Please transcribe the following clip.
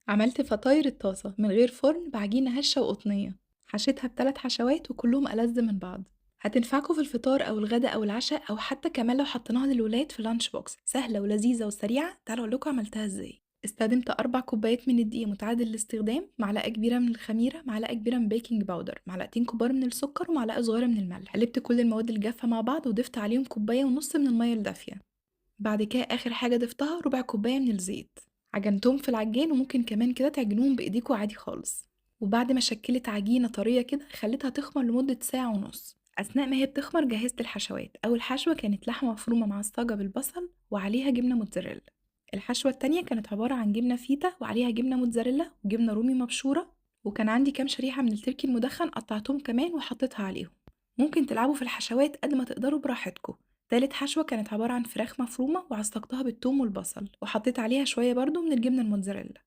عملت فطاير الطاسة من غير فرن بعجينة هشة وقطنية، حشيتها ب3 حشوات وكلّهم ألذ من بعض. هتنفعكوا في الفطار أو الغدا أو العشا أو حتى كمان لو حطيناها للولاد في lunch box، سهلة ولذيذة وسريعة. تعالوا أقول لكم عملتها إزاي. استخدمت 4 كوبايات من الدقيق متعادل الاستخدام، معلقة كبيرة من الخميرة، معلقة كبيرة من baking powder، معلقتين كبار من السكر، ومعلقة صغيرة من الملح. قلبت كل المواد الجافة مع بعض وضفت عليهم كوباية ونص من المَيّة الدافية. بعد كده آخر حاجة ضفتها ربع كوباية من الزيت. عجنتهم في العجان، وممكن كمان كده تعجنوهم بإيديكوا عادي خالص. وبعد ما شكلت عجينة طرية كده خليتها تخمر لمدة ساعة ونص. أثناء ما هي بتخمر جهزت الحشوات. أول حشوة كانت لحمة مفرومة معصجة بالبصل وعليها جبنة موتزاريلا. الحشوة التانية كانت عبارة عن جبنة فيتا وعليها جبنة موتزاريلا وجبنة رومي مبشورة، وكان عندي كام شريحة من التركي المدخن قطعتهم كمان وحطيتها عليهم. ممكن تلعبوا في الحشوات قد ما تقدروا براحتكم. تالت حشوة كانت عبارة عن فراخ مفرومة وعصقتها بالثوم والبصل وحطيت عليها شوية برضو من الجبنة الموتزاريلا.